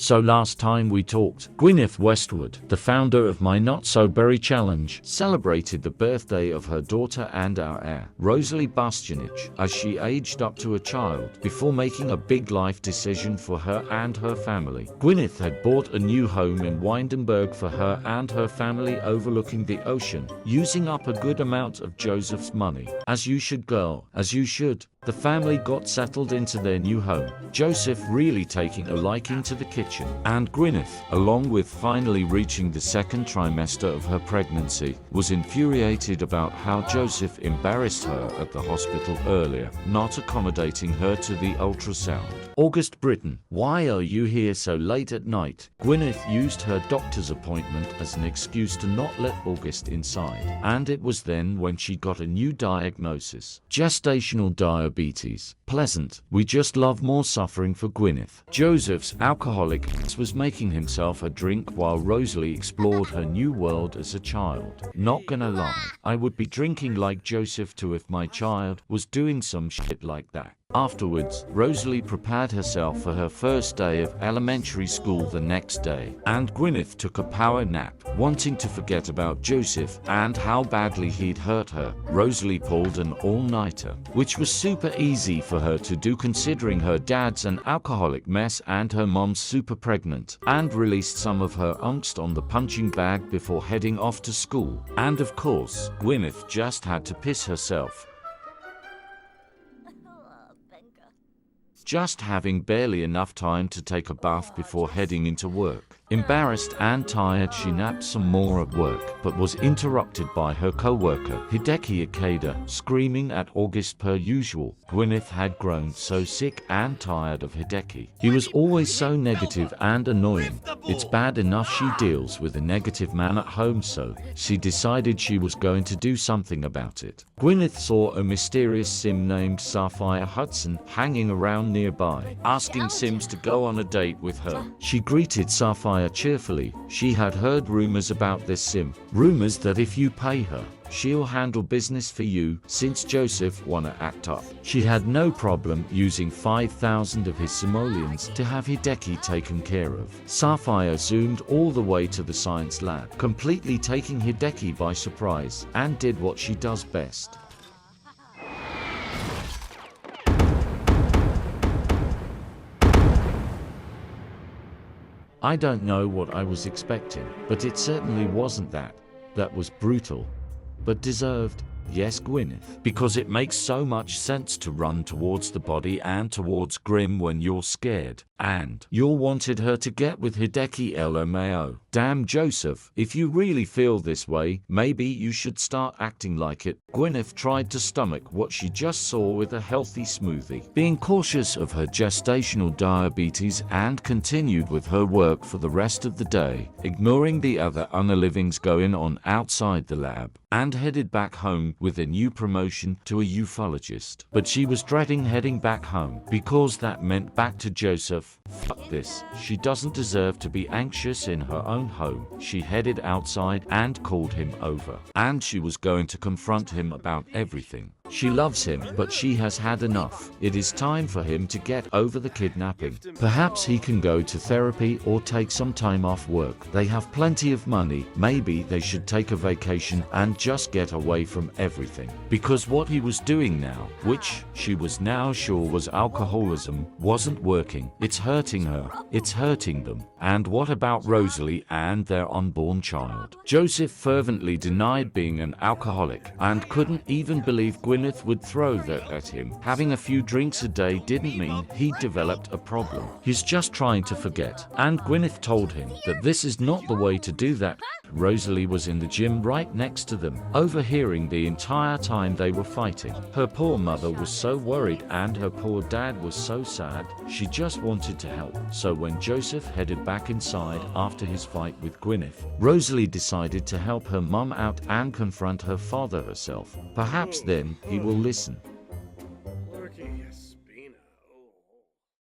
So last time we talked, Gwyneth Westwood, the founder of My Not So Berry Challenge, celebrated the birthday of her daughter and our heir, Rosalie Bastianich, as she aged up to a child before making a big life decision for her and her family. Gwyneth had bought a new home in Windenburg for her and her family overlooking the ocean, using up a good amount of Joseph's money. As you should, girl, as you should. The family got settled into their new home, Joseph really taking a liking to the kitchen, and Gwyneth, along with finally reaching the second trimester of her pregnancy, was infuriated about how Joseph embarrassed her at the hospital earlier, not accommodating her to the ultrasound. August Britton, why are you here so late at night? Gwyneth used her doctor's appointment as an excuse to not let August inside, and it was then when she got a new diagnosis: gestational diabetes. Pleasant. We just love more suffering for Gwyneth. Joseph's alcoholic was making himself a drink while Rosalie explored her new world as a child. Not gonna lie, I would be drinking like Joseph too if my child was doing some shit like that. Afterwards, Rosalie prepared herself for her first day of elementary school the next day, and Gwyneth took a power nap, wanting to forget about Joseph and how badly he'd hurt her. Rosalie pulled an all-nighter, which was super easy for her to do considering her dad's an alcoholic mess and her mom's super pregnant, and released some of her angst on the punching bag before heading off to school. And of course, Gwyneth just had to piss herself, just having barely enough time to take a bath before heading into work. Embarrassed and tired, she napped some more at work, but was interrupted by her co-worker, Hideki Ikeda, screaming at August per usual. Gwyneth had grown so sick and tired of Hideki. He was always so negative and annoying. It's bad enough she deals with a negative man at home, so she decided she was going to do something about it. Gwyneth saw a mysterious sim named Sapphire Hudson hanging around nearby, asking sims to go on a date with her. She greeted Sapphire cheerfully. She had heard rumors about this sim, rumors that if you pay her, she'll handle business for you, since Joseph wanna act up. She had no problem using 5,000 of his simoleons to have Hideki taken care of. Sapphire zoomed all the way to the science lab, completely taking Hideki by surprise, and did what she does best. I don't know what I was expecting, but it certainly wasn't that. That was brutal, but deserved. Yes, Gwyneth, because it makes so much sense to run towards the body and towards Grim when you're scared. And you wanted her to get with Hideki LMAO. Damn, Joseph, if you really feel this way, maybe you should start acting like it. Gwyneth tried to stomach what she just saw with a healthy smoothie, being cautious of her gestational diabetes, and continued with her work for the rest of the day, ignoring the other unalivings going on outside the lab, and headed back home with a new promotion to a ufologist. But she was dreading heading back home, because that meant back to Joseph. Fuck this, she doesn't deserve to be anxious in her own home. She headed outside and called him over, and she was going to confront him about everything. She loves him, but she has had enough. It is time for him to get over the kidnapping. Perhaps he can go to therapy or take some time off work. They have plenty of money. Maybe they should take a vacation and just get away from everything. Because what he was doing now, which she was now sure was alcoholism, wasn't working. It's hurting her. It's hurting them. And what about Rosalie and their unborn child? Joseph fervently denied being an alcoholic and couldn't even believe Gwyneth would throw that at him. Having a few drinks a day didn't mean he'd developed a problem. He's just trying to forget. And Gwyneth told him that this is not the way to do that. Rosalie was in the gym right next to them, overhearing the entire time they were fighting. Her poor mother was so worried and her poor dad was so sad. She just wanted to help. So when Joseph headed back inside after his fight with Gwyneth, Rosalie decided to help her mum out and confront her father herself. Perhaps then he will listen.